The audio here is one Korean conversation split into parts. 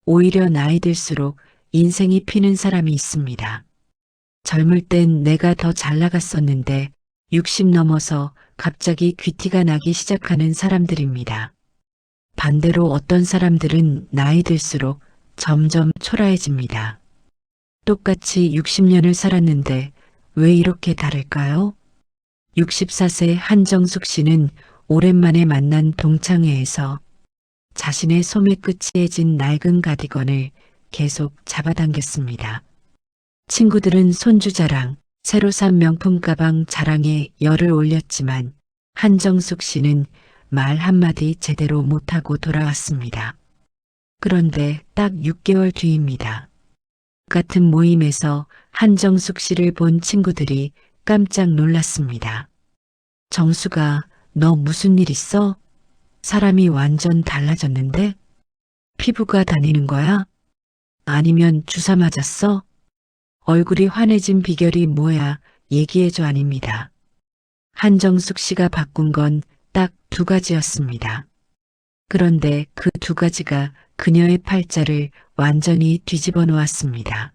오히려 나이 들수록 인생이 피는 사람이 있습니다. 젊을 땐 내가 더 잘 나갔었는데 60 넘어서 갑자기 귀티가 나기 시작하는 사람들입니다. 반대로 어떤 사람들은 나이 들수록 점점 초라해집니다. 똑같이 60년을 살았는데 왜 이렇게 다를까요? 64세 한정숙 씨는 오랜만에 만난 동창회에서 자신의 소매 끝이 해진 낡은 가디건을 계속 잡아당겼습니다. 친구들은 손주 자랑, 새로 산 명품 가방 자랑에 열을 올렸지만 한정숙 씨는 말 한마디 제대로 못하고 돌아왔습니다. 그런데 딱 6개월 뒤입니다. 같은 모임에서 한정숙 씨를 본 친구들이 깜짝 놀랐습니다. 정수가 너 무슨 일 있어? 사람이 완전 달라졌는데? 피부가 다니는 거야? 아니면 주사 맞았어? 얼굴이 환해진 비결이 뭐야? 얘기해줘 아닙니다. 한정숙 씨가 바꾼 건 딱 2가지였습니다. 그런데 그 2가지가 그녀의 팔자를 완전히 뒤집어 놓았습니다.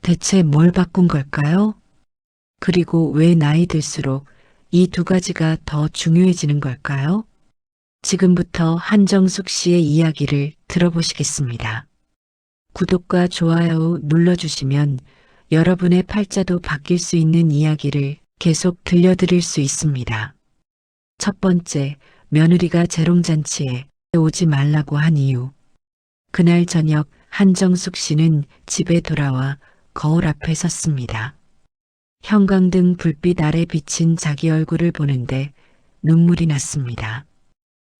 대체 뭘 바꾼 걸까요? 그리고 왜 나이 들수록 이 2가지가 더 중요해지는 걸까요? 지금부터 한정숙 씨의 이야기를 들어보시겠습니다. 구독과 좋아요 눌러주시면 여러분의 팔자도 바뀔 수 있는 이야기를 계속 들려드릴 수 있습니다. 첫 번째, 며느리가 재롱잔치에 오지 말라고 한 이유. 그날 저녁 한정숙 씨는 집에 돌아와 거울 앞에 섰습니다. 형광등 불빛 아래 비친 자기 얼굴을 보는데 눈물이 났습니다.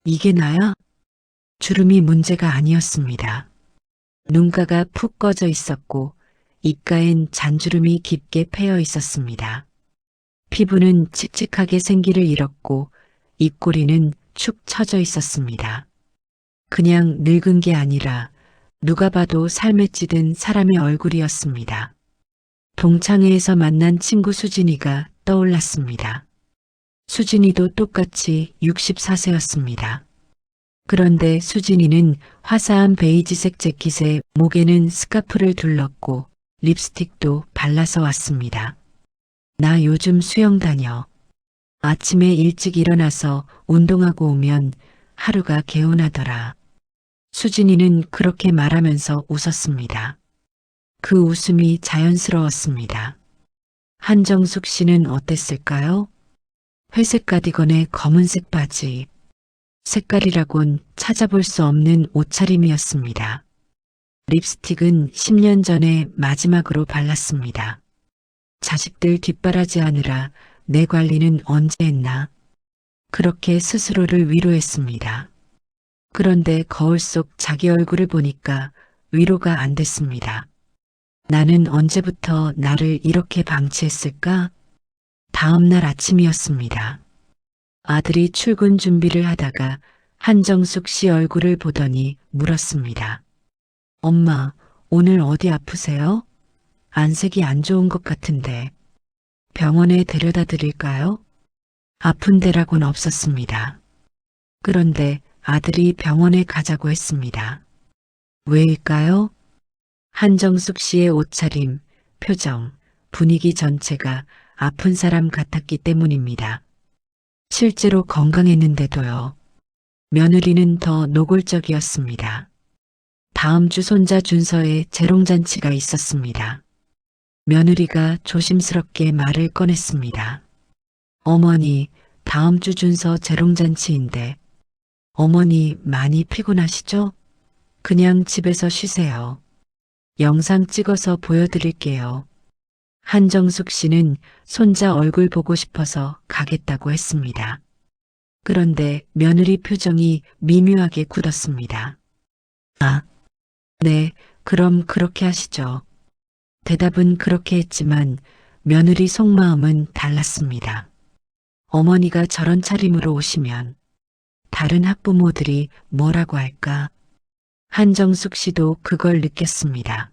이게 나야? 주름이 문제가 아니었습니다. 눈가가 푹 꺼져 있었고 입가엔 잔주름이 깊게 패여 있었습니다. 피부는 칙칙하게 생기를 잃었고 입꼬리는 축 처져 있었습니다. 그냥 늙은 게 아니라 누가 봐도 삶에 찌든 사람의 얼굴이었습니다. 동창회에서 만난 친구 수진이가 떠올랐습니다. 수진이도 똑같이 64세였습니다. 그런데 수진이는 화사한 베이지색 재킷에 목에는 스카프를 둘렀고 립스틱도 발라서 왔습니다. 나 요즘 수영 다녀. 아침에 일찍 일어나서 운동하고 오면 하루가 개운하더라. 수진이는 그렇게 말하면서 웃었습니다. 그 웃음이 자연스러웠습니다. 한정숙 씨는 어땠을까요? 회색 가디건에 검은색 바지. 색깔이라곤 찾아볼 수 없는 옷차림이었습니다. 립스틱은 10년 전에 마지막으로 발랐습니다. 자식들 뒷바라지하느라 내 관리는 언제 했나? 그렇게 스스로를 위로했습니다. 그런데 거울 속 자기 얼굴을 보니까 위로가 안 됐습니다. 나는 언제부터 나를 이렇게 방치했을까? 다음 날 아침이었습니다. 아들이 출근 준비를 하다가 한정숙 씨 얼굴을 보더니 물었습니다. 엄마, 오늘 어디 아프세요? 안색이 안 좋은 것 같은데 병원에 데려다 드릴까요? 아픈 데라고는 없었습니다. 그런데 아들이 병원에 가자고 했습니다. 왜일까요? 한정숙 씨의 옷차림, 표정, 분위기 전체가 아픈 사람 같았기 때문입니다. 실제로 건강했는데도요. 며느리는 더 노골적이었습니다. 다음 주 손자 준서의 재롱잔치가 있었습니다. 며느리가 조심스럽게 말을 꺼냈습니다. 어머니, 다음 주 준서 재롱잔치인데 어머니 많이 피곤하시죠? 그냥 집에서 쉬세요. 영상 찍어서 보여드릴게요. 한정숙 씨는 손자 얼굴 보고 싶어서 가겠다고 했습니다. 그런데 며느리 표정이 미묘하게 굳었습니다. 아, 네, 그럼 그렇게 하시죠. 대답은 그렇게 했지만 며느리 속마음은 달랐습니다. 어머니가 저런 차림으로 오시면 다른 학부모들이 뭐라고 할까? 한정숙 씨도 그걸 느꼈습니다.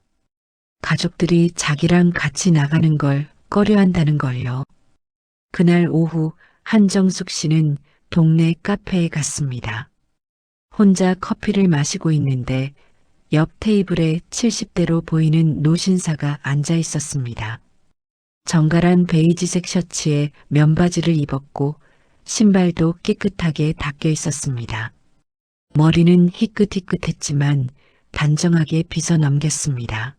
가족들이 자기랑 같이 나가는 걸 꺼려한다는 걸요. 그날 오후 한정숙 씨는 동네 카페에 갔습니다. 혼자 커피를 마시고 있는데 옆 테이블에 70대로 보이는 노신사가 앉아 있었습니다. 정갈한 베이지색 셔츠에 면바지를 입었고 신발도 깨끗하게 닦여 있었습니다. 머리는 희끗희끗했지만 단정하게 빗어 넘겼습니다.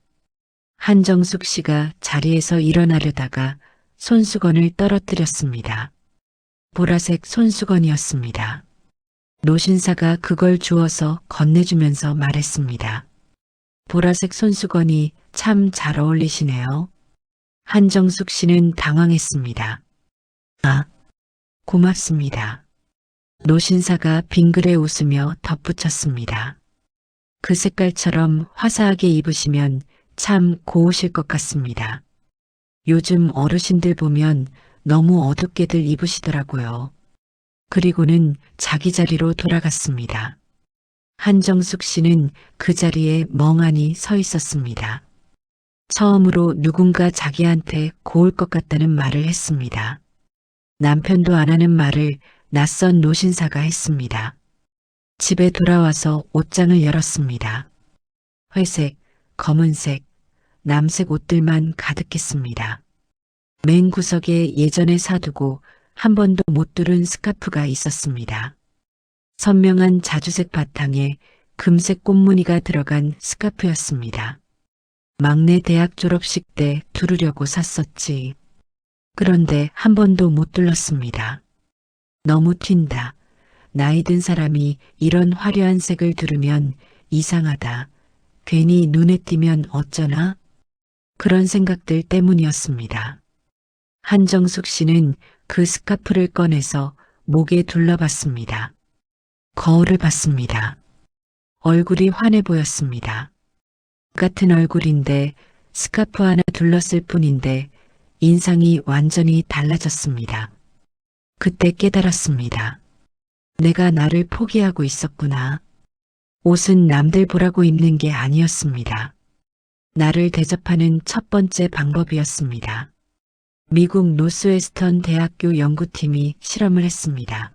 한정숙 씨가 자리에서 일어나려다가 손수건을 떨어뜨렸습니다. 보라색 손수건이었습니다. 노신사가 그걸 주워서 건네주면서 말했습니다. 보라색 손수건이 참 잘 어울리시네요. 한정숙 씨는 당황했습니다. 아, 고맙습니다. 노신사가 빙그레 웃으며 덧붙였습니다. 그 색깔처럼 화사하게 입으시면 참 고우실 것 같습니다. 요즘 어르신들 보면 너무 어둡게들 입으시더라고요. 그리고는 자기 자리로 돌아갔습니다. 한정숙 씨는 그 자리에 멍하니 서 있었습니다. 처음으로 누군가 자기한테 고울 것 같다는 말을 했습니다. 남편도 안 하는 말을 낯선 노신사가 했습니다. 집에 돌아와서 옷장을 열었습니다. 회색, 검은색, 남색 옷들만 가득했습니다. 맨 구석에 예전에 사두고 한 번도 못 두른 스카프가 있었습니다. 선명한 자주색 바탕에 금색 꽃무늬가 들어간 스카프였습니다. 막내 대학 졸업식 때 두르려고 샀었지. 그런데 한 번도 못 둘렀습니다. 너무 튄다. 나이 든 사람이 이런 화려한 색을 두르면 이상하다. 괜히 눈에 띄면 어쩌나? 그런 생각들 때문이었습니다. 한정숙 씨는 그 스카프를 꺼내서 목에 둘러봤습니다. 거울을 봤습니다. 얼굴이 환해 보였습니다. 같은 얼굴인데 스카프 하나 둘렀을 뿐인데 인상이 완전히 달라졌습니다. 그때 깨달았습니다. 내가 나를 포기하고 있었구나. 옷은 남들 보라고 입는 게 아니었습니다. 나를 대접하는 첫 번째 방법이었습니다. 미국 노스웨스턴 대학교 연구팀이 실험을 했습니다.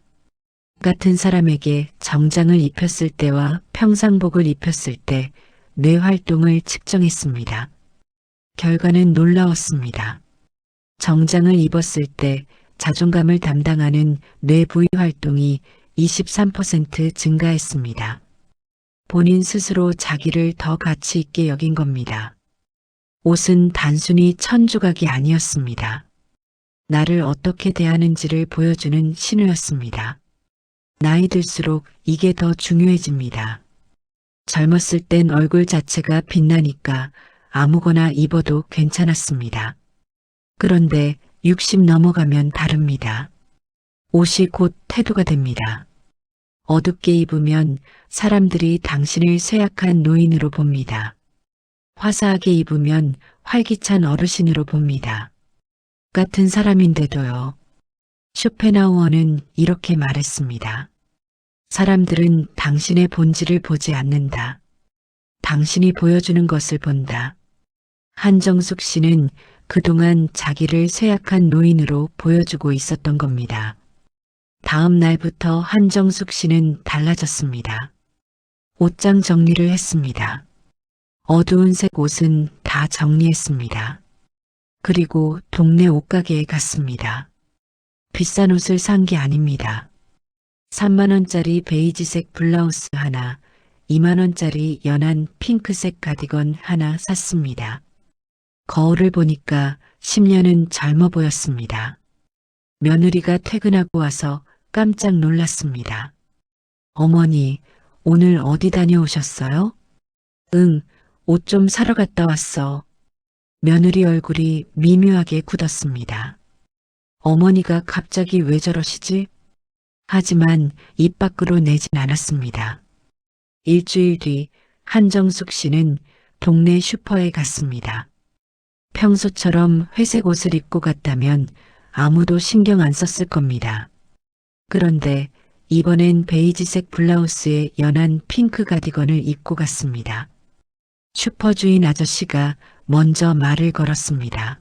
같은 사람에게 정장을 입혔을 때와 평상복을 입혔을 때 뇌 활동을 측정했습니다. 결과는 놀라웠습니다. 정장을 입었을 때 자존감을 담당하는 뇌 부위 활동이 23% 증가했습니다. 본인 스스로 자기를 더 가치 있게 여긴 겁니다. 옷은 단순히 천조각이 아니었습니다. 나를 어떻게 대하는지를 보여주는 신호였습니다. 나이 들수록 이게 더 중요해집니다. 젊었을 땐 얼굴 자체가 빛나니까 아무거나 입어도 괜찮았습니다. 그런데 60 넘어가면 다릅니다. 옷이 곧 태도가 됩니다. 어둡게 입으면 사람들이 당신을 쇠약한 노인으로 봅니다. 화사하게 입으면 활기찬 어르신으로 봅니다. 같은 사람인데도요. 쇼펜하우어는 이렇게 말했습니다. 사람들은 당신의 본질을 보지 않는다. 당신이 보여주는 것을 본다. 한정숙 씨는 그동안 자기를 쇠약한 노인으로 보여주고 있었던 겁니다. 다음 날부터 한정숙 씨는 달라졌습니다. 옷장 정리를 했습니다. 어두운 색 옷은 다 정리했습니다. 그리고 동네 옷가게에 갔습니다. 비싼 옷을 산 게 아닙니다. 3만 원짜리 베이지색 블라우스 하나, 2만 원짜리 연한 핑크색 가디건 하나 샀습니다. 거울을 보니까 10년은 젊어 보였습니다. 며느리가 퇴근하고 와서 깜짝 놀랐습니다. 어머니, 오늘 어디 다녀오셨어요? 응, 옷 좀 사러 갔다 왔어. 며느리 얼굴이 미묘하게 굳었습니다. 어머니가 갑자기 왜 저러시지? 하지만 입 밖으로 내진 않았습니다. 일주일 뒤 한정숙 씨는 동네 슈퍼에 갔습니다. 평소처럼 회색 옷을 입고 갔다면 아무도 신경 안 썼을 겁니다. 그런데 이번엔 베이지색 블라우스에 연한 핑크 가디건을 입고 갔습니다. 슈퍼 주인 아저씨가 먼저 말을 걸었습니다.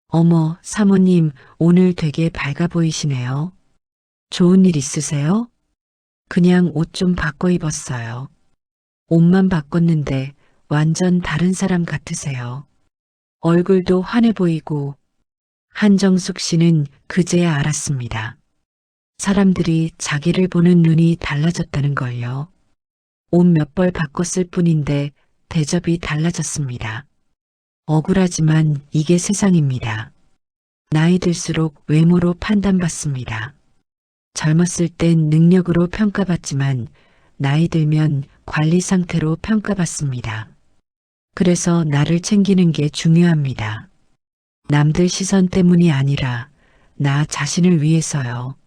어머, 사모님, 오늘 되게 밝아 보이시네요. 좋은 일 있으세요? 그냥 옷 좀 바꿔 입었어요. 옷만 바꿨는데 완전 다른 사람 같으세요. 얼굴도 환해 보이고. 한정숙 씨는 그제야 알았습니다. 사람들이 자기를 보는 눈이 달라졌다는 걸요. 옷 몇 벌 바꿨을 뿐인데 대접이 달라졌습니다. 억울하지만 이게 세상입니다. 나이 들수록 외모로 판단받습니다. 젊었을 땐 능력으로 평가받지만 나이 들면 관리 상태로 평가받습니다. 그래서 나를 챙기는 게 중요합니다. 남들 시선 때문이 아니라 나 자신을 위해서요.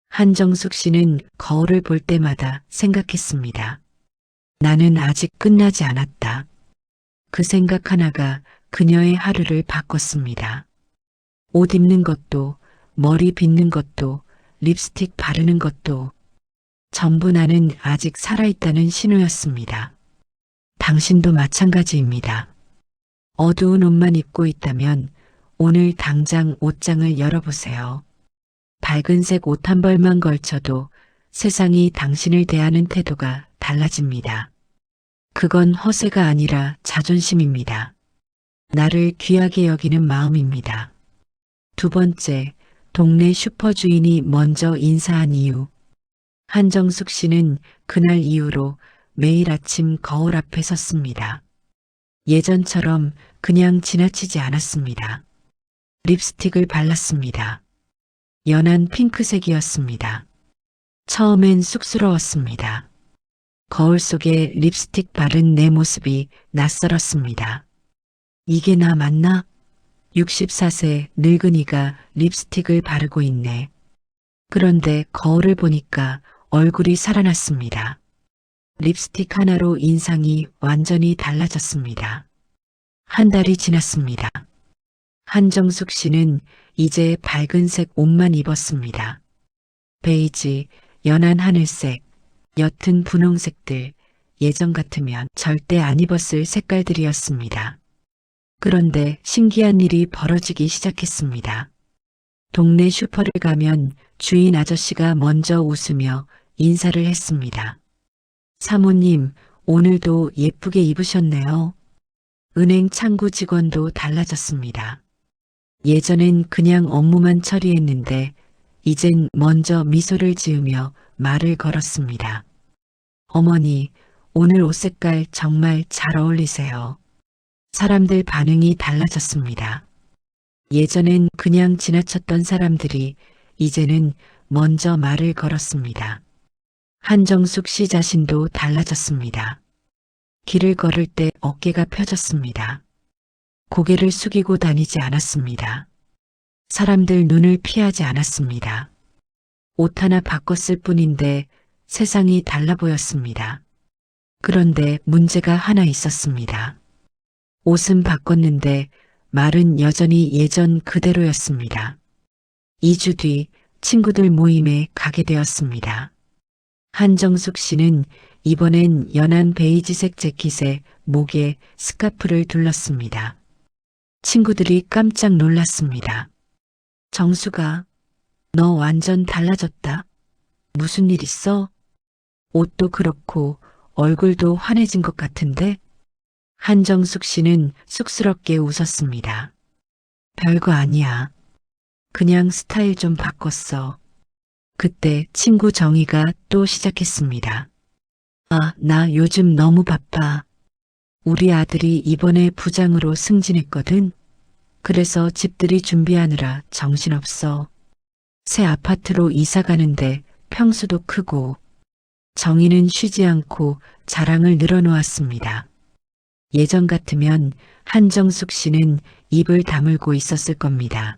한정숙 씨는 거울을 볼 때마다 생각했습니다. 나는 아직 끝나지 않았다. 그 생각 하나가 그녀의 하루를 바꿨습니다. 옷 입는 것도, 머리 빗는 것도, 립스틱 바르는 것도 전부 나는 아직 살아있다는 신호였습니다. 당신도 마찬가지입니다. 어두운 옷만 입고 있다면 오늘 당장 옷장을 열어보세요. 밝은색 옷 한 벌만 걸쳐도 세상이 당신을 대하는 태도가 달라집니다. 그건 허세가 아니라 자존심입니다. 나를 귀하게 여기는 마음입니다. 두 번째, 동네 슈퍼 주인이 먼저 인사한 이유. 한정숙 씨는 그날 이후로 매일 아침 거울 앞에 섰습니다. 예전처럼 그냥 지나치지 않았습니다. 립스틱을 발랐습니다. 연한 핑크색이었습니다. 처음엔 쑥스러웠습니다. 거울 속에 립스틱 바른 내 모습이 낯설었습니다. 이게 나 맞나? 64세 늙은이가 립스틱을 바르고 있네. 그런데 거울을 보니까 얼굴이 살아났습니다. 립스틱 하나로 인상이 완전히 달라졌습니다. 한 달이 지났습니다. 한정숙 씨는 이제 밝은색 옷만 입었습니다. 베이지, 연한 하늘색, 옅은 분홍색들, 예전 같으면 절대 안 입었을 색깔들이었습니다. 그런데 신기한 일이 벌어지기 시작했습니다. 동네 슈퍼를 가면 주인 아저씨가 먼저 웃으며 인사를 했습니다. 사모님, 오늘도 예쁘게 입으셨네요. 은행 창구 직원도 달라졌습니다. 예전엔 그냥 업무만 처리했는데 이젠 먼저 미소를 지으며 말을 걸었습니다. 어머니, 오늘 옷 색깔 정말 잘 어울리세요. 사람들 반응이 달라졌습니다. 예전엔 그냥 지나쳤던 사람들이 이제는 먼저 말을 걸었습니다. 한정숙 씨 자신도 달라졌습니다. 길을 걸을 때 어깨가 펴졌습니다. 고개를 숙이고 다니지 않았습니다. 사람들 눈을 피하지 않았습니다. 옷 하나 바꿨을 뿐인데 세상이 달라 보였습니다. 그런데 문제가 하나 있었습니다. 옷은 바꿨는데 말은 여전히 예전 그대로였습니다. 2주 뒤 친구들 모임에 가게 되었습니다. 한정숙 씨는 이번엔 연한 베이지색 재킷에 목에 스카프를 둘렀습니다. 친구들이 깜짝 놀랐습니다. 정수가, 너 완전 달라졌다. 무슨 일 있어? 옷도 그렇고 얼굴도 환해진 것 같은데? 한정숙 씨는 쑥스럽게 웃었습니다. 별거 아니야. 그냥 스타일 좀 바꿨어. 그때 친구 정희가 또 시작했습니다. 아, 나 요즘 너무 바빠. 우리 아들이 이번에 부장으로 승진했거든. 그래서 집들이 준비하느라 정신없어. 새 아파트로 이사 가는데 평수도 크고. 정희는 쉬지 않고 자랑을 늘어놓았습니다. 예전 같으면 한정숙 씨는 입을 다물고 있었을 겁니다.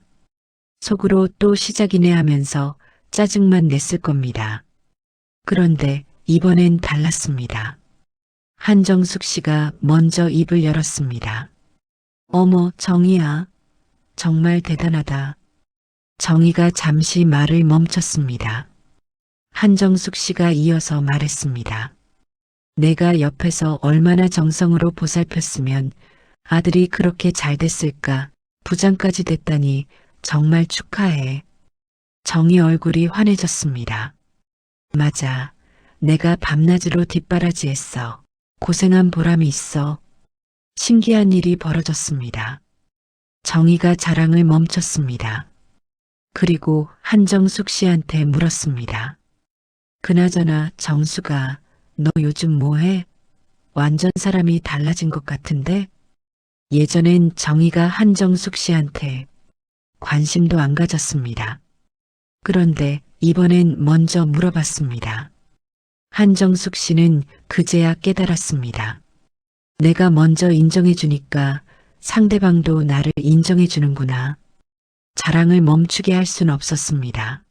속으로 또 시작이네 하면서 짜증만 냈을 겁니다. 그런데 이번엔 달랐습니다. 한정숙 씨가 먼저 입을 열었습니다. 어머, 정희야. 정말 대단하다. 정희가 잠시 말을 멈췄습니다. 한정숙 씨가 이어서 말했습니다. 내가 옆에서 얼마나 정성으로 보살폈으면 아들이 그렇게 잘 됐을까. 부장까지 됐다니 정말 축하해. 정희 얼굴이 환해졌습니다. 맞아. 내가 밤낮으로 뒷바라지했어. 고생한 보람이 있어. 신기한 일이 벌어졌습니다. 정희가 자랑을 멈췄습니다. 그리고 한정숙 씨한테 물었습니다. 그나저나 정수가 너 요즘 뭐해? 완전 사람이 달라진 것 같은데? 예전엔 정희가 한정숙 씨한테 관심도 안 가졌습니다. 그런데 이번엔 먼저 물어봤습니다. 한정숙 씨는 그제야 깨달았습니다. 내가 먼저 인정해주니까 상대방도 나를 인정해주는구나. 자랑을 멈추게 할 순 없었습니다.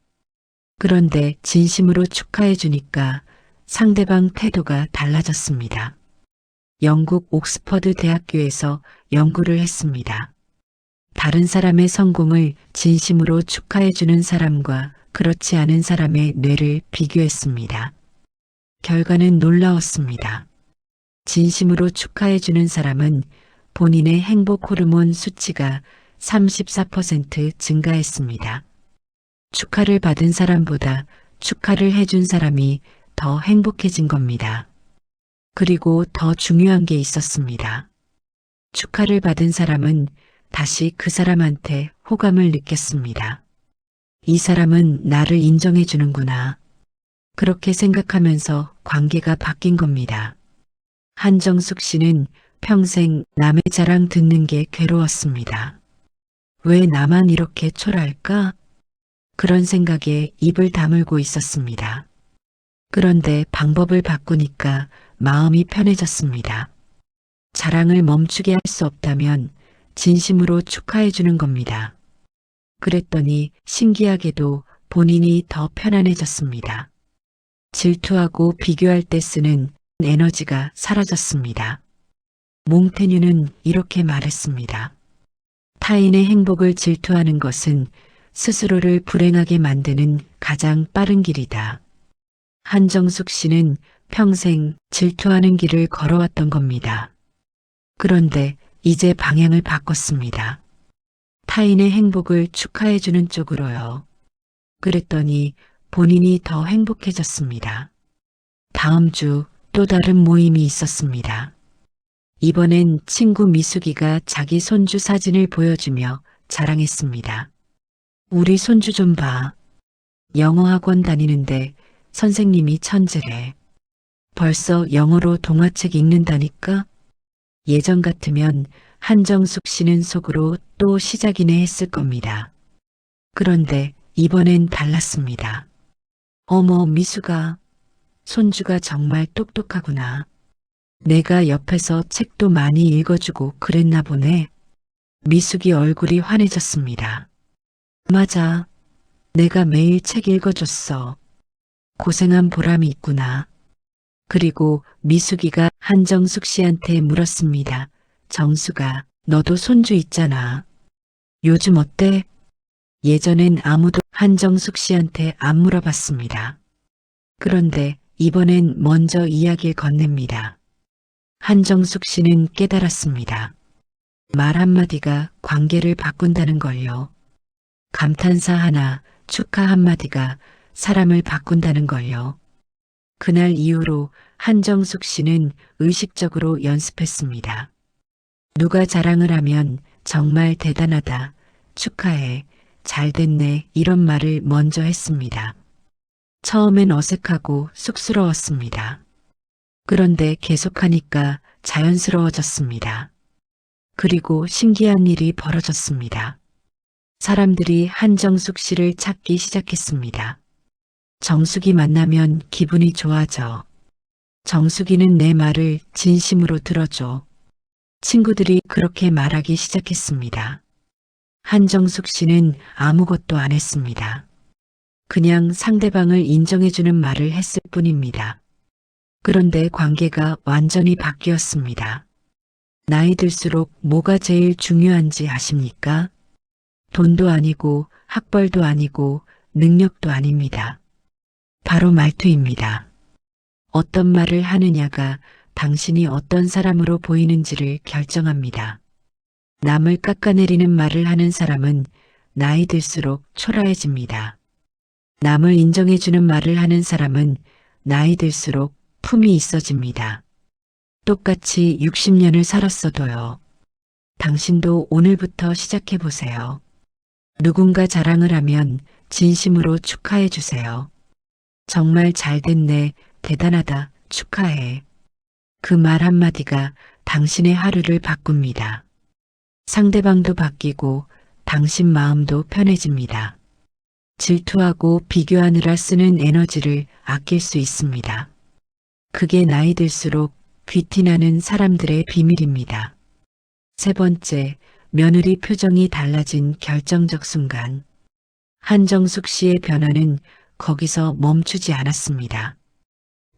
그런데 진심으로 축하해주니까 상대방 태도가 달라졌습니다. 영국 옥스퍼드 대학교에서 연구를 했습니다. 다른 사람의 성공을 진심으로 축하해주는 사람과 그렇지 않은 사람의 뇌를 비교했습니다. 결과는 놀라웠습니다. 진심으로 축하해주는 사람은 본인의 행복 호르몬 수치가 34% 증가했습니다. 축하를 받은 사람보다 축하를 해준 사람이 더 행복해진 겁니다. 그리고 더 중요한 게 있었습니다. 축하를 받은 사람은 다시 그 사람한테 호감을 느꼈습니다. 이 사람은 나를 인정해 주는구나. 그렇게 생각하면서 관계가 바뀐 겁니다. 한정숙 씨는 평생 남의 자랑 듣는 게 괴로웠습니다. 왜 나만 이렇게 초라할까? 그런 생각에 입을 다물고 있었습니다. 그런데 방법을 바꾸니까 마음이 편해졌습니다. 자랑을 멈추게 할 수 없다면 진심으로 축하해 주는 겁니다. 그랬더니 신기하게도 본인이 더 편안해졌습니다. 질투하고 비교할 때 쓰는 에너지가 사라졌습니다. 몽테뉴는 이렇게 말했습니다. 타인의 행복을 질투하는 것은 스스로를 불행하게 만드는 가장 빠른 길이다. 한정숙 씨는 평생 질투하는 길을 걸어왔던 겁니다. 그런데 이제 방향을 바꿨습니다. 타인의 행복을 축하해주는 쪽으로요. 그랬더니 본인이 더 행복해졌습니다. 다음 주 또 다른 모임이 있었습니다. 이번엔 친구 미숙이가 자기 손주 사진을 보여주며 자랑했습니다. 우리 손주 좀 봐. 영어 학원 다니는데 선생님이 천재래. 벌써 영어로 동화책 읽는다니까? 예전 같으면 한정숙 씨는 속으로 또 시작이네 했을 겁니다. 그런데 이번엔 달랐습니다. 어머, 미숙아. 손주가 정말 똑똑하구나. 내가 옆에서 책도 많이 읽어주고 그랬나 보네. 미숙이 얼굴이 환해졌습니다. 맞아. 내가 매일 책 읽어줬어. 고생한 보람이 있구나. 그리고 미숙이가 한정숙 씨한테 물었습니다. 정수가, 너도 손주 있잖아. 요즘 어때? 예전엔 아무도 한정숙 씨한테 안 물어봤습니다. 그런데 이번엔 먼저 이야기를 건넵니다. 한정숙 씨는 깨달았습니다. 말 한마디가 관계를 바꾼다는 걸요. 감탄사 하나, 축하 한마디가 사람을 바꾼다는 걸요. 그날 이후로 한정숙 씨는 의식적으로 연습했습니다. 누가 자랑을 하면 정말 대단하다, 축하해, 잘 됐네 이런 말을 먼저 했습니다. 처음엔 어색하고 쑥스러웠습니다. 그런데 계속하니까 자연스러워졌습니다. 그리고 신기한 일이 벌어졌습니다. 사람들이 한정숙 씨를 찾기 시작했습니다. 정숙이 만나면 기분이 좋아져. 정숙이는 내 말을 진심으로 들어줘. 친구들이 그렇게 말하기 시작했습니다. 한정숙 씨는 아무것도 안 했습니다. 그냥 상대방을 인정해주는 말을 했을 뿐입니다. 그런데 관계가 완전히 바뀌었습니다. 나이 들수록 뭐가 제일 중요한지 아십니까? 돈도 아니고 학벌도 아니고 능력도 아닙니다. 바로 말투입니다. 어떤 말을 하느냐가 당신이 어떤 사람으로 보이는지를 결정합니다. 남을 깎아내리는 말을 하는 사람은 나이 들수록 초라해집니다. 남을 인정해주는 말을 하는 사람은 나이 들수록 품이 있어집니다. 똑같이 60년을 살았어도요. 당신도 오늘부터 시작해보세요. 누군가 자랑을 하면 진심으로 축하해 주세요. 정말 잘 됐네, 대단하다, 축하해. 그 말 한마디가 당신의 하루를 바꿉니다. 상대방도 바뀌고 당신 마음도 편해집니다. 질투하고 비교하느라 쓰는 에너지를 아낄 수 있습니다. 그게 나이 들수록 귀티나는 사람들의 비밀입니다. 세 번째, 며느리 표정이 달라진 결정적 순간. 한정숙 씨의 변화는 거기서 멈추지 않았습니다.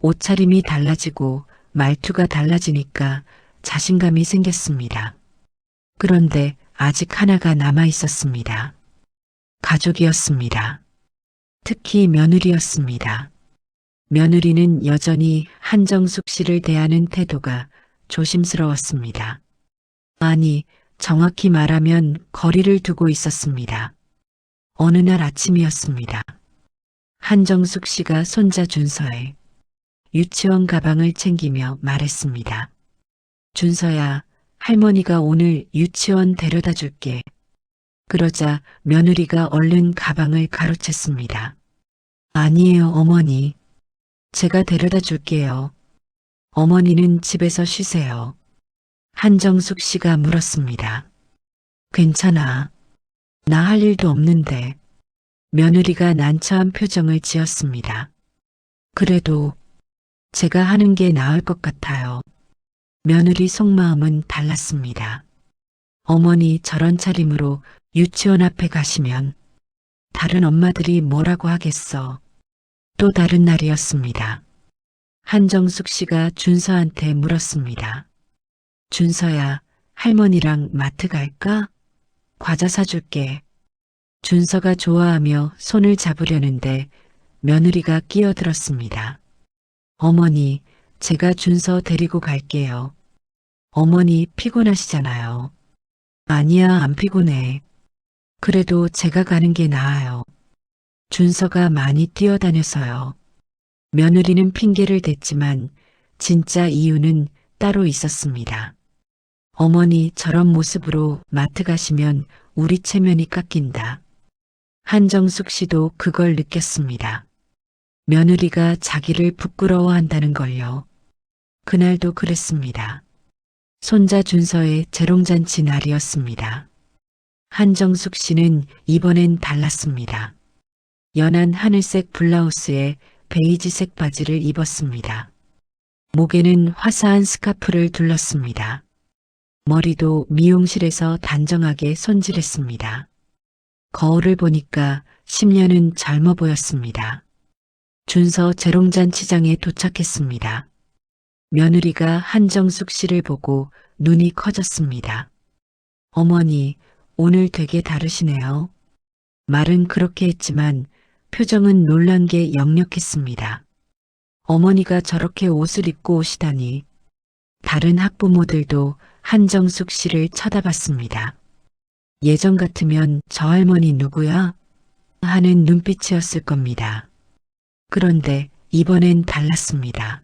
옷차림이 달라지고 말투가 달라지니까 자신감이 생겼습니다. 그런데 아직 하나가 남아 있었습니다. 가족이었습니다. 특히 며느리였습니다. 며느리는 여전히 한정숙 씨를 대하는 태도가 조심스러웠습니다. 아니, 정확히 말하면 거리를 두고 있었습니다. 어느 날 아침이었습니다. 한정숙 씨가 손자 준서의 유치원 가방을 챙기며 말했습니다. 준서야, 할머니가 오늘 유치원 데려다 줄게. 그러자 며느리가 얼른 가방을 가로챘습니다. 아니에요, 어머니. 제가 데려다 줄게요. 어머니는 집에서 쉬세요. 한정숙 씨가 물었습니다. 괜찮아. 나 할 일도 없는데. 며느리가 난처한 표정을 지었습니다. 그래도 제가 하는 게 나을 것 같아요. 며느리 속마음은 달랐습니다. 어머니 저런 차림으로 유치원 앞에 가시면 다른 엄마들이 뭐라고 하겠어. 또 다른 날이었습니다. 한정숙 씨가 준서한테 물었습니다. 준서야, 할머니랑 마트 갈까? 과자 사줄게. 준서가 좋아하며 손을 잡으려는데 며느리가 끼어들었습니다. 어머니, 제가 준서 데리고 갈게요. 어머니 피곤하시잖아요. 아니야, 안 피곤해. 그래도 제가 가는 게 나아요. 준서가 많이 뛰어다녀서요. 며느리는 핑계를 댔지만 진짜 이유는 따로 있었습니다. 어머니 저런 모습으로 마트 가시면 우리 체면이 깎인다. 한정숙 씨도 그걸 느꼈습니다. 며느리가 자기를 부끄러워한다는 걸요. 그날도 그랬습니다. 손자 준서의 재롱잔치 날이었습니다. 한정숙 씨는 이번엔 달랐습니다. 연한 하늘색 블라우스에 베이지색 바지를 입었습니다. 목에는 화사한 스카프를 둘렀습니다. 머리도 미용실에서 단정하게 손질했습니다. 거울을 보니까 10년은 젊어 보였습니다. 준서 재롱잔치장에 도착했습니다. 며느리가 한정숙 씨를 보고 눈이 커졌습니다. 어머니, 오늘 되게 다르시네요. 말은 그렇게 했지만 표정은 놀란 게 역력했습니다. 어머니가 저렇게 옷을 입고 오시다니. 다른 학부모들도 한정숙 씨를 쳐다봤습니다. 예전 같으면 저 할머니 누구야? 하는 눈빛이었을 겁니다. 그런데 이번엔 달랐습니다.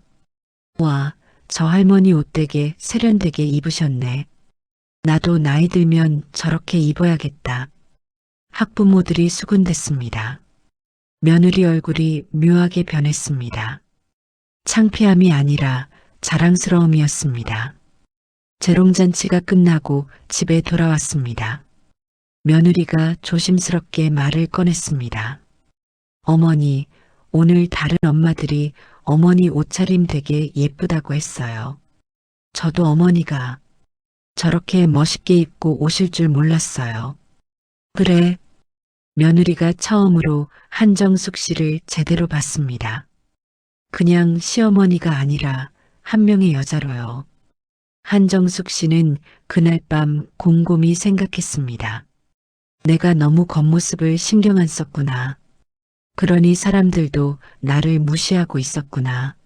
와, 저 할머니 옷 되게 세련되게 입으셨네. 나도 나이 들면 저렇게 입어야겠다. 학부모들이 수군댔습니다. 며느리 얼굴이 묘하게 변했습니다. 창피함이 아니라 자랑스러움이었습니다. 재롱잔치가 끝나고 집에 돌아왔습니다. 며느리가 조심스럽게 말을 꺼냈습니다. 어머니, 오늘 다른 엄마들이 어머니 옷차림 되게 예쁘다고 했어요. 저도 어머니가 저렇게 멋있게 입고 오실 줄 몰랐어요. 그래. 며느리가 처음으로 한정숙 씨를 제대로 봤습니다. 그냥 시어머니가 아니라 한 명의 여자로요. 한정숙 씨는 그날 밤 곰곰이 생각했습니다. 내가 너무 겉모습을 신경 안 썼구나. 그러니 사람들도 나를 무시하고 있었구나.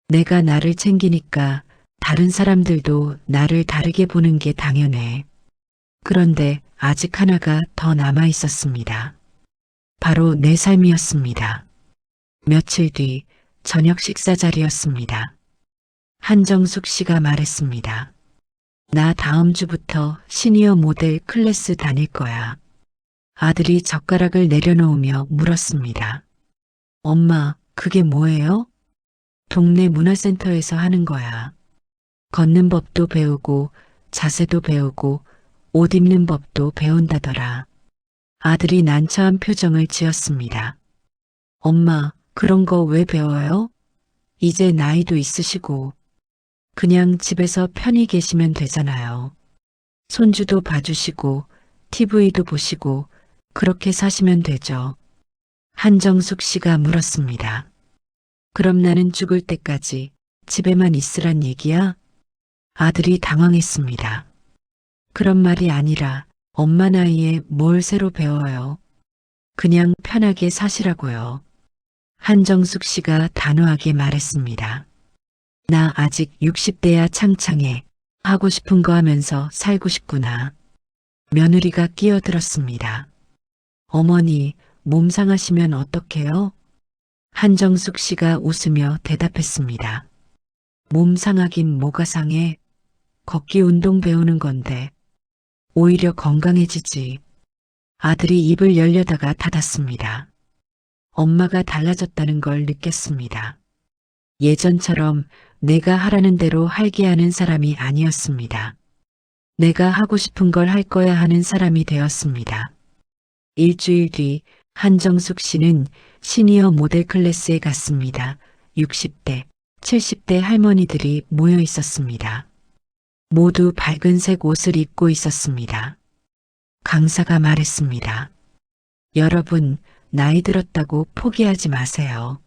내가 나를 챙기니까 다른 사람들도 나를 다르게 보는 게 당연해. 그런데 아직 하나가 더 남아 있었습니다. 바로 내 삶이었습니다. 며칠 뒤 저녁 식사 자리였습니다. 한정숙 씨가 말했습니다. 나 다음 주부터 시니어 모델 클래스 다닐 거야. 아들이 젓가락을 내려놓으며 물었습니다. 엄마, 그게 뭐예요? 동네 문화센터에서 하는 거야. 걷는 법도 배우고 자세도 배우고 옷 입는 법도 배운다더라. 아들이 난처한 표정을 지었습니다. 엄마, 그런 거 왜 배워요? 이제 나이도 있으시고 그냥 집에서 편히 계시면 되잖아요. 손주도 봐주시고 TV도 보시고 그렇게 사시면 되죠. 한정숙 씨가 물었습니다. 그럼 나는 죽을 때까지 집에만 있으란 얘기야? 아들이 당황했습니다. 그런 말이 아니라 엄마 나이에 뭘 새로 배워요. 그냥 편하게 사시라고요. 한정숙 씨가 단호하게 말했습니다. 나 아직 60대야 창창해. 하고 싶은 거 하면서 살고 싶구나. 며느리가 끼어들었습니다. 어머니, 몸 상하시면 어떡해요? 한정숙 씨가 웃으며 대답했습니다. 몸 상하긴 뭐가 상해? 걷기 운동 배우는 건데 오히려 건강해지지. 아들이 입을 열려다가 닫았습니다. 엄마가 달라졌다는 걸 느꼈습니다. 예전처럼 내가 하라는 대로 할게 하는 사람이 아니었습니다. 내가 하고 싶은 걸 할 거야 하는 사람이 되었습니다. 일주일 뒤 한정숙 씨는 시니어 모델 클래스에 갔습니다. 60대, 70대 할머니들이 모여 있었습니다. 모두 밝은색 옷을 입고 있었습니다. 강사가 말했습니다. 여러분, 나이 들었다고 포기하지 마세요.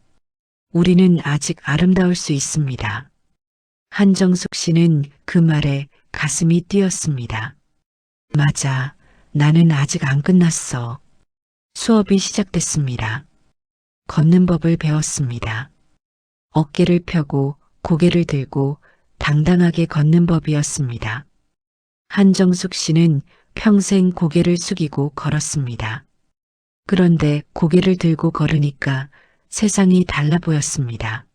우리는 아직 아름다울 수 있습니다. 한정숙 씨는 그 말에 가슴이 뛰었습니다. 맞아, 나는 아직 안 끝났어. 수업이 시작됐습니다. 걷는 법을 배웠습니다. 어깨를 펴고 고개를 들고 당당하게 걷는 법이었습니다. 한정숙 씨는 평생 고개를 숙이고 걸었습니다. 그런데 고개를 들고 걸으니까 세상이 달라 보였습니다.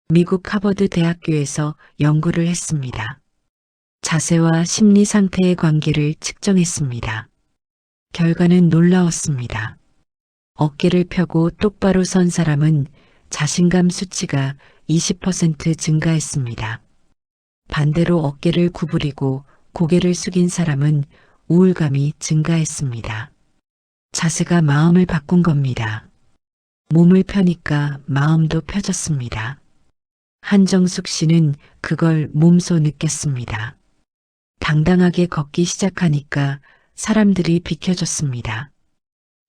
미국 하버드 대학교에서 연구를 했습니다. 자세와 심리 상태의 관계를 측정했습니다. 결과는 놀라웠습니다. 어깨를 펴고 똑바로 선 사람은 자신감 수치가 20% 증가했습니다. 반대로 어깨를 구부리고 고개를 숙인 사람은 우울감이 증가했습니다. 자세가 마음을 바꾼 겁니다. 몸을 펴니까 마음도 펴졌습니다. 한정숙 씨는 그걸 몸소 느꼈습니다. 당당하게 걷기 시작하니까 사람들이 비켜줬습니다.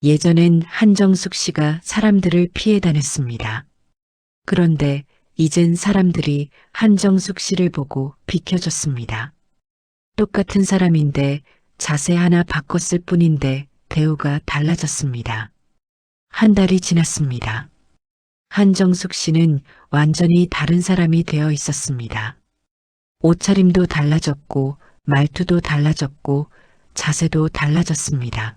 예전엔 한정숙 씨가 사람들을 피해 다녔습니다. 그런데 이젠 사람들이 한정숙 씨를 보고 비켜줬습니다. 똑같은 사람인데 자세 하나 바꿨을 뿐인데 대우가 달라졌습니다. 한 달이 지났습니다. 한정숙 씨는 완전히 다른 사람이 되어 있었습니다. 옷차림도 달라졌고 말투도 달라졌고 자세도 달라졌습니다.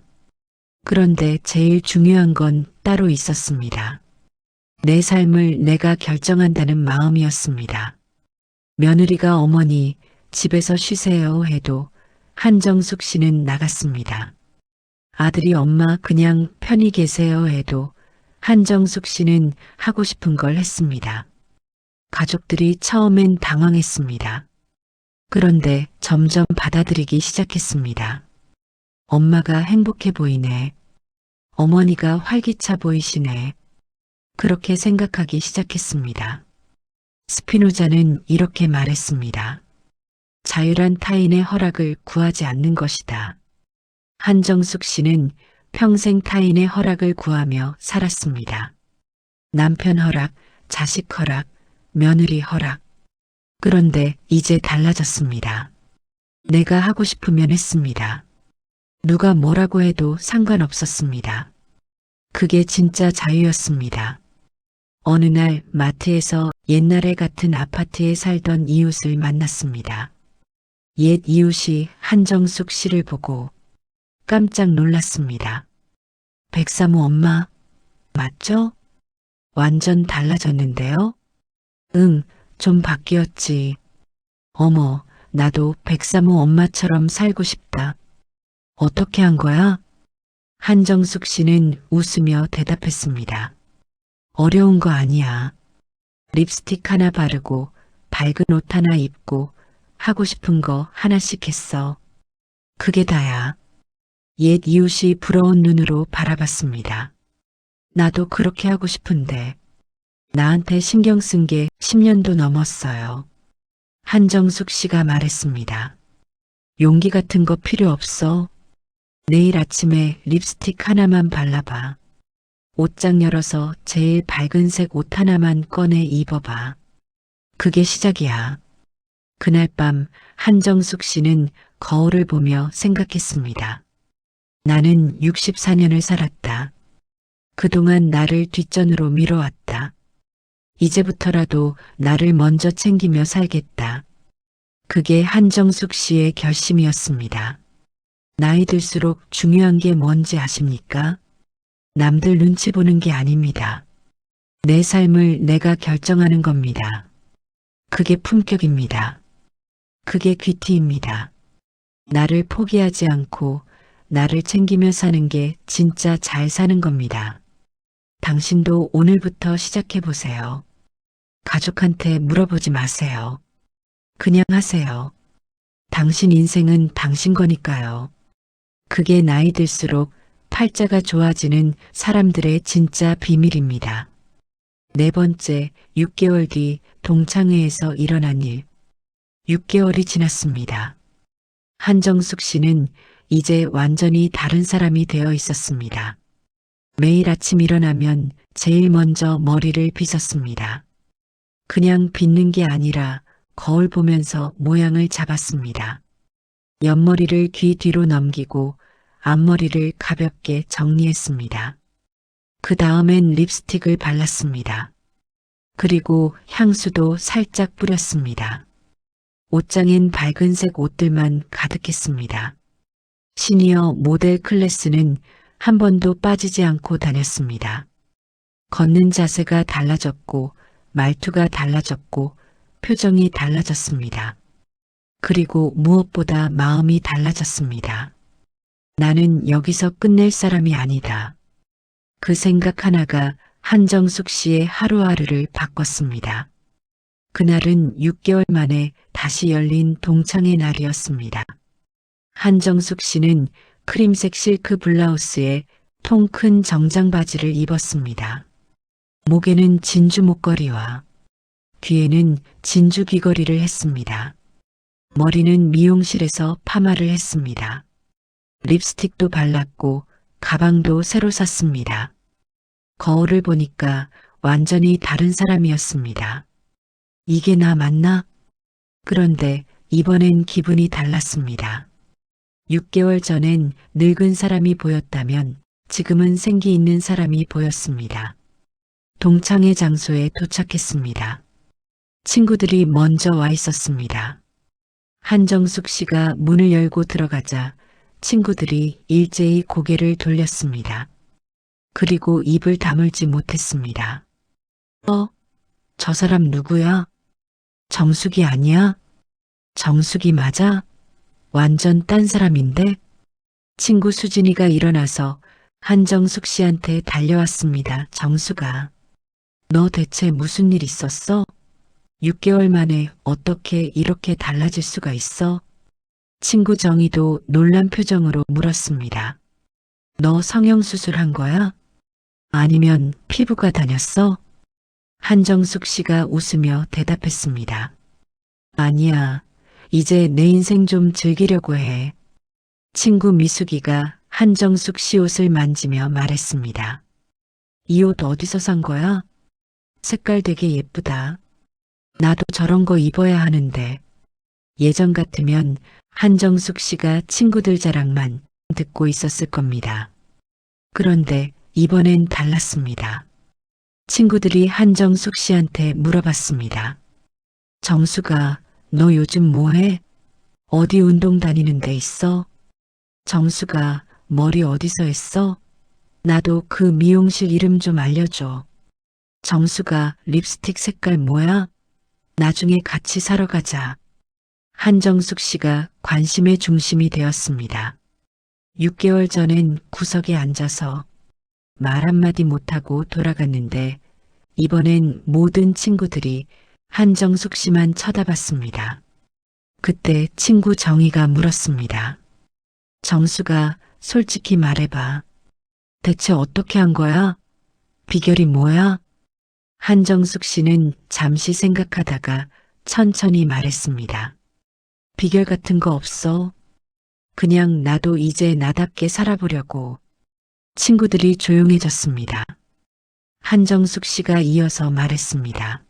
그런데 제일 중요한 건 따로 있었습니다. 내 삶을 내가 결정한다는 마음이었습니다. 며느리가 어머니 집에서 쉬세요 해도 한정숙 씨는 나갔습니다. 아들이 엄마 그냥 편히 계세요 해도 한정숙 씨는 하고 싶은 걸 했습니다. 가족들이 처음엔 당황했습니다. 그런데 점점 받아들이기 시작했습니다. 엄마가 행복해 보이네. 어머니가 활기차 보이시네. 그렇게 생각하기 시작했습니다. 스피노자는 이렇게 말했습니다. 자유란 타인의 허락을 구하지 않는 것이다. 한정숙 씨는 평생 타인의 허락을 구하며 살았습니다. 남편 허락, 자식 허락, 며느리 허락. 그런데 이제 달라졌습니다. 내가 하고 싶으면 했습니다. 누가 뭐라고 해도 상관없었습니다. 그게 진짜 자유였습니다. 어느 날 마트에서 옛날에 같은 아파트에 살던 이웃을 만났습니다. 옛 이웃이 한정숙 씨를 보고 깜짝 놀랐습니다. 백사모 엄마, 맞죠? 완전 달라졌는데요? 응, 좀 바뀌었지. 어머, 나도 백사모 엄마처럼 살고 싶다. 어떻게 한 거야? 한정숙 씨는 웃으며 대답했습니다. 어려운 거 아니야. 립스틱 하나 바르고 밝은 옷 하나 입고 하고 싶은 거 하나씩 했어. 그게 다야. 옛 이웃이 부러운 눈으로 바라봤습니다. 나도 그렇게 하고 싶은데 나한테 신경 쓴 게 10년도 넘었어요. 한정숙 씨가 말했습니다. 용기 같은 거 필요 없어. 내일 아침에 립스틱 하나만 발라봐. 옷장 열어서 제일 밝은 색 옷 하나만 꺼내 입어봐. 그게 시작이야. 그날 밤 한정숙 씨는 거울을 보며 생각했습니다. 나는 64년을 살았다. 그동안 나를 뒷전으로 밀어왔다. 이제부터라도 나를 먼저 챙기며 살겠다. 그게 한정숙 씨의 결심이었습니다. 나이 들수록 중요한 게 뭔지 아십니까? 남들 눈치 보는 게 아닙니다. 내 삶을 내가 결정하는 겁니다. 그게 품격입니다. 그게 귀티입니다. 나를 포기하지 않고 나를 챙기며 사는 게 진짜 잘 사는 겁니다. 당신도 오늘부터 시작해 보세요. 가족한테 물어보지 마세요. 그냥 하세요. 당신 인생은 당신 거니까요. 그게 나이 들수록 팔자가 좋아지는 사람들의 진짜 비밀입니다. 네 번째, 6개월 뒤 동창회에서 일어난 일. 6개월이 지났습니다. 한정숙 씨는 이제 완전히 다른 사람이 되어 있었습니다. 매일 아침 일어나면 제일 먼저 머리를 빗었습니다. 그냥 빗는 게 아니라 거울 보면서 모양을 잡았습니다. 옆머리를 귀 뒤로 넘기고 앞머리를 가볍게 정리했습니다. 그 다음엔 립스틱을 발랐습니다. 그리고 향수도 살짝 뿌렸습니다. 옷장엔 밝은색 옷들만 가득했습니다. 시니어 모델 클래스는 한 번도 빠지지 않고 다녔습니다. 걷는 자세가 달라졌고 말투가 달라졌고 표정이 달라졌습니다. 그리고 무엇보다 마음이 달라졌습니다. 나는 여기서 끝낼 사람이 아니다. 그 생각 하나가 한정숙 씨의 하루하루를 바꿨습니다. 그날은 6개월 만에 다시 열린 동창회 날이었습니다. 한정숙 씨는 크림색 실크 블라우스에 통 큰 정장 바지를 입었습니다. 목에는 진주 목걸이와 귀에는 진주 귀걸이를 했습니다. 머리는 미용실에서 파마를 했습니다. 립스틱도 발랐고 가방도 새로 샀습니다. 거울을 보니까 완전히 다른 사람이었습니다. 이게 나 맞나? 그런데 이번엔 기분이 달랐습니다. 6개월 전엔 늙은 사람이 보였다면 지금은 생기 있는 사람이 보였습니다. 동창회 장소에 도착했습니다. 친구들이 먼저 와 있었습니다. 한정숙 씨가 문을 열고 들어가자 친구들이 일제히 고개를 돌렸습니다. 그리고 입을 다물지 못했습니다. 저 사람 누구야? 정숙이 아니야? 정숙이 맞아? 완전 딴 사람인데? 친구 수진이가 일어나서 한정숙 씨한테 달려왔습니다. 정숙아, 너 대체 무슨 일 있었어? 6개월 만에 어떻게 이렇게 달라질 수가 있어? 친구 정희도 놀란 표정으로 물었습니다. 너 성형수술한 거야? 아니면 피부과 다녔어? 한정숙 씨가 웃으며 대답했습니다. 아니야, 이제 내 인생 좀 즐기려고 해. 친구 미숙이가 한정숙 씨 옷을 만지며 말했습니다. 이 옷 어디서 산 거야? 색깔 되게 예쁘다. 나도 저런 거 입어야 하는데. 예전 같으면 한정숙 씨가 친구들 자랑만 듣고 있었을 겁니다. 그런데 이번엔 달랐습니다. 친구들이 한정숙 씨한테 물어봤습니다. 정숙아, 너 요즘 뭐해? 어디 운동 다니는 데 있어? 정숙아, 머리 어디서 했어? 나도 그 미용실 이름 좀 알려줘. 정숙아, 립스틱 색깔 뭐야? 나중에 같이 사러 가자. 한정숙 씨가 관심의 중심이 되었습니다. 6개월 전엔 구석에 앉아서 말 한마디 못하고 돌아갔는데 이번엔 모든 친구들이 한정숙 씨만 쳐다봤습니다. 그때 친구 정희가 물었습니다. 정수가 솔직히 말해봐. 대체 어떻게 한 거야? 비결이 뭐야? 한정숙 씨는 잠시 생각하다가 천천히 말했습니다. 비결 같은 거 없어. 그냥 나도 이제 나답게 살아보려고. 친구들이 조용해졌습니다. 한정숙 씨가 이어서 말했습니다.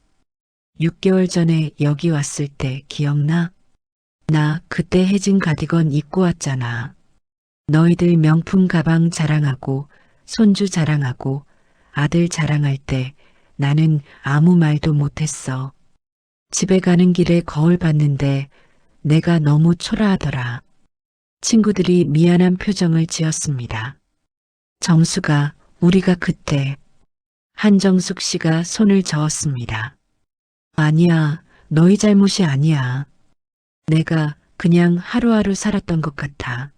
6개월 전에 여기 왔을 때 기억나? 나 그때 해진 가디건 입고 왔잖아. 너희들 명품 가방 자랑하고 손주 자랑하고 아들 자랑할 때 나는 아무 말도 못했어. 집에 가는 길에 거울 봤는데 내가 너무 초라하더라. 친구들이 미안한 표정을 지었습니다. 정수가 우리가 그때 한정숙 씨가 손을 저었습니다. 아니야, 너희 잘못이 아니야. 내가 그냥 하루하루 살았던 것 같아.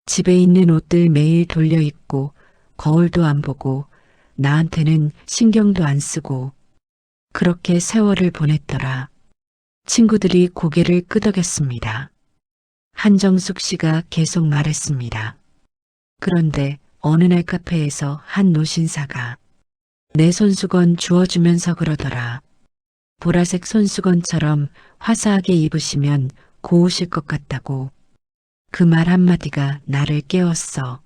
집에 있는 옷들 매일 돌려 입고 거울도 안 보고 나한테는 신경도 안 쓰고 그렇게 세월을 보냈더라. 친구들이 고개를 끄덕였습니다. 한정숙 씨가 계속 말했습니다. 그런데 어느 날 카페에서 한 노신사가 내 손수건 주워주면서 그러더라. 보라색 손수건처럼 화사하게 입으시면 고우실 것 같다고. 그 말 한마디가 나를 깨웠어.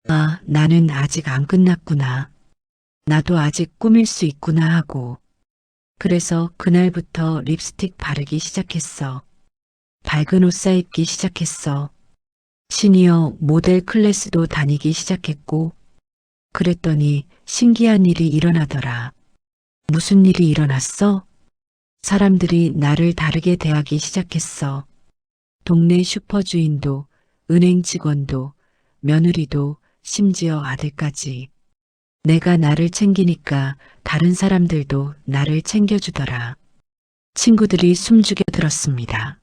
아, 나는 아직 안 끝났구나. 나도 아직 꾸밀 수 있구나 하고. 그래서 그날부터 립스틱 바르기 시작했어. 밝은 옷 사입기 시작했어. 시니어 모델 클래스도 다니기 시작했고, 그랬더니 신기한 일이 일어나더라. 무슨 일이 일어났어? 사람들이 나를 다르게 대하기 시작했어. 동네 슈퍼주인도, 은행 직원도, 며느리도, 심지어 아들까지. 내가 나를 챙기니까 다른 사람들도 나를 챙겨주더라. 친구들이 숨죽여 들었습니다.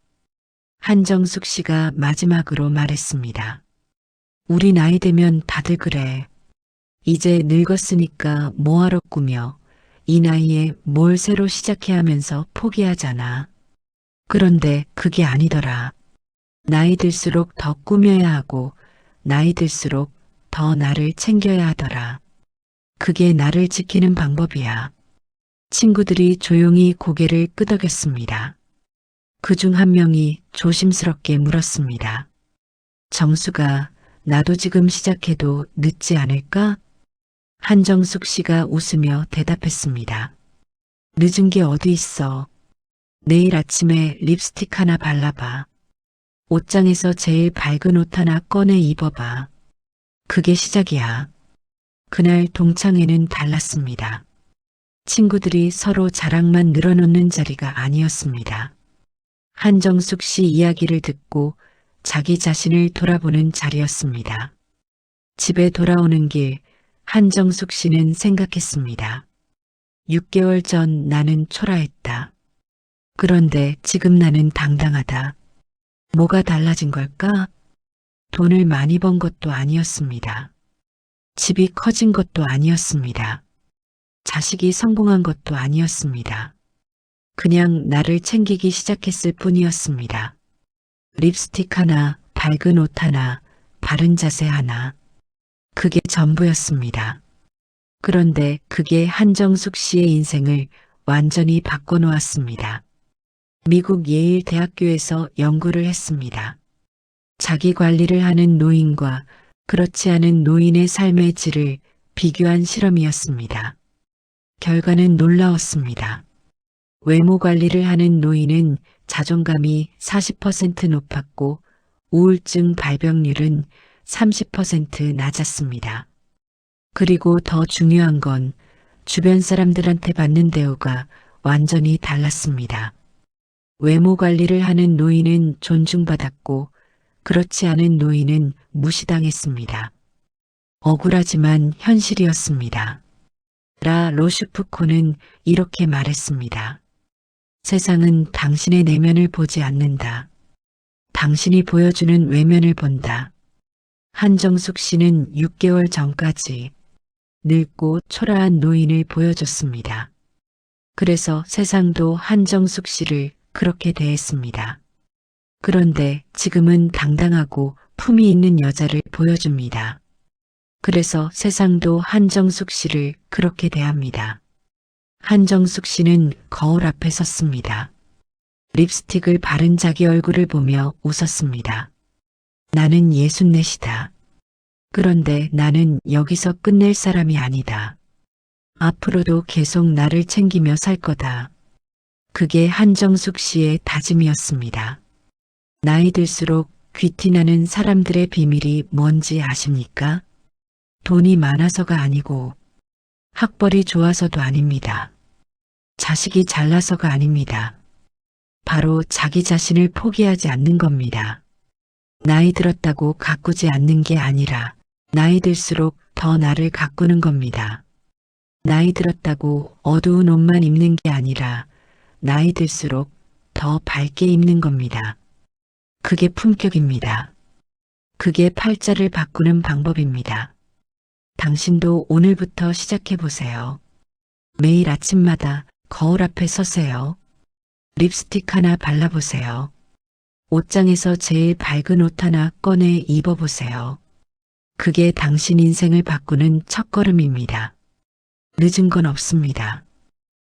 한정숙 씨가 마지막으로 말했습니다. 우리 나이 되면 다들 그래. 이제 늙었으니까 뭐하러 꾸며 이 나이에 뭘 새로 시작해야 하면서 포기하잖아. 그런데 그게 아니더라. 나이 들수록 더 꾸며야 하고 나이 들수록 더 나를 챙겨야 하더라. 그게 나를 지키는 방법이야. 친구들이 조용히 고개를 끄덕였습니다. 그중 한 명이 조심스럽게 물었습니다. 정수가 나도 지금 시작해도 늦지 않을까? 한정숙 씨가 웃으며 대답했습니다. 늦은 게 어디 있어. 내일 아침에 립스틱 하나 발라봐. 옷장에서 제일 밝은 옷 하나 꺼내 입어봐. 그게 시작이야. 그날 동창회는 달랐습니다. 친구들이 서로 자랑만 늘어놓는 자리가 아니었습니다. 한정숙 씨 이야기를 듣고 자기 자신을 돌아보는 자리였습니다. 집에 돌아오는 길 한정숙 씨는 생각했습니다. 6개월 전 나는 초라했다. 그런데 지금 나는 당당하다. 뭐가 달라진 걸까? 돈을 많이 번 것도 아니었습니다. 집이 커진 것도 아니었습니다. 자식이 성공한 것도 아니었습니다. 그냥 나를 챙기기 시작했을 뿐이었습니다. 립스틱 하나, 밝은 옷 하나, 바른 자세 하나. 그게 전부였습니다. 그런데 그게 한정숙 씨의 인생을 완전히 바꿔놓았습니다. 미국 예일 대학교에서 연구를 했습니다. 자기 관리를 하는 노인과 그렇지 않은 노인의 삶의 질을 비교한 실험이었습니다. 결과는 놀라웠습니다. 외모 관리를 하는 노인은 자존감이 40% 높았고 우울증 발병률은 30% 낮았습니다. 그리고 더 중요한 건 주변 사람들한테 받는 대우가 완전히 달랐습니다. 외모 관리를 하는 노인은 존중받았고 그렇지 않은 노인은 무시당했습니다. 억울하지만 현실이었습니다. 라 로슈프코는 이렇게 말했습니다. 세상은 당신의 내면을 보지 않는다. 당신이 보여주는 외면을 본다. 한정숙 씨는 6개월 전까지 늙고 초라한 노인을 보여줬습니다. 그래서 세상도 한정숙 씨를 그렇게 대했습니다. 그런데 지금은 당당하고 품이 있는 여자를 보여줍니다. 그래서 세상도 한정숙 씨를 그렇게 대합니다. 한정숙 씨는 거울 앞에 섰습니다. 립스틱을 바른 자기 얼굴을 보며 웃었습니다. 나는 64이다. 그런데 나는 여기서 끝낼 사람이 아니다. 앞으로도 계속 나를 챙기며 살 거다. 그게 한정숙 씨의 다짐이었습니다. 나이 들수록 귀티나는 사람들의 비밀이 뭔지 아십니까? 돈이 많아서가 아니고 학벌이 좋아서도 아닙니다. 자식이 잘나서가 아닙니다. 바로 자기 자신을 포기하지 않는 겁니다. 나이 들었다고 가꾸지 않는 게 아니라 나이 들수록 더 나를 가꾸는 겁니다. 나이 들었다고 어두운 옷만 입는 게 아니라 나이 들수록 더 밝게 입는 겁니다. 그게 품격입니다. 그게 팔자를 바꾸는 방법입니다. 당신도 오늘부터 시작해 보세요. 매일 아침마다 거울 앞에 서세요. 립스틱 하나 발라보세요. 옷장에서 제일 밝은 옷 하나 꺼내 입어보세요. 그게 당신 인생을 바꾸는 첫걸음입니다. 늦은 건 없습니다.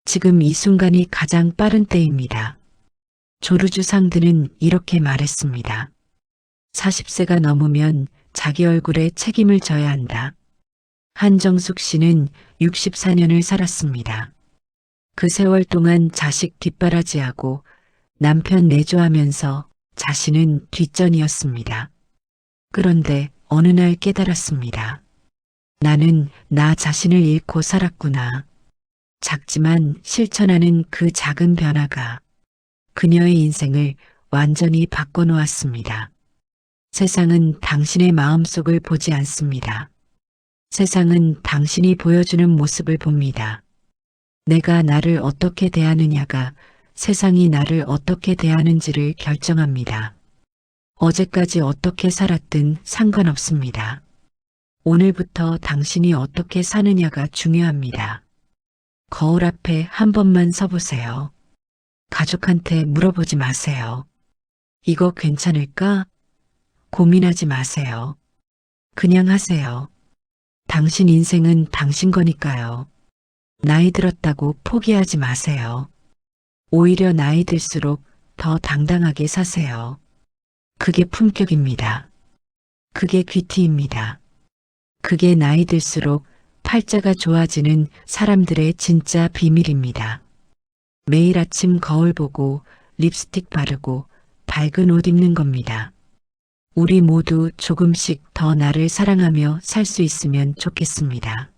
지금 이 순간이 가장 빠른 때입니다. 조르주 상드는 이렇게 말했습니다. 40세가 넘으면 자기 얼굴에 책임을 져야 한다. 한정숙 씨는 64년을 살았습니다. 그 세월 동안 자식 뒷바라지하고 남편 내조하면서 자신은 뒷전이었습니다. 그런데 어느 날 깨달았습니다. 나는 나 자신을 잃고 살았구나. 작지만 실천하는 그 작은 변화가 그녀의 인생을 완전히 바꿔놓았습니다. 세상은 당신의 마음속을 보지 않습니다. 세상은 당신이 보여주는 모습을 봅니다. 내가 나를 어떻게 대하느냐가 세상이 나를 어떻게 대하는지를 결정합니다. 어제까지 어떻게 살았든 상관없습니다. 오늘부터 당신이 어떻게 사느냐가 중요합니다. 거울 앞에 한 번만 서보세요. 가족한테 물어보지 마세요. 이거 괜찮을까? 고민하지 마세요. 그냥 하세요. 당신 인생은 당신 거니까요. 나이 들었다고 포기하지 마세요. 오히려 나이 들수록 더 당당하게 사세요. 그게 품격입니다. 그게 귀티입니다. 그게 나이 들수록 팔자가 좋아지는 사람들의 진짜 비밀입니다. 매일 아침 거울 보고 립스틱 바르고 밝은 옷 입는 겁니다. 우리 모두 조금씩 더 나를 사랑하며 살 수 있으면 좋겠습니다.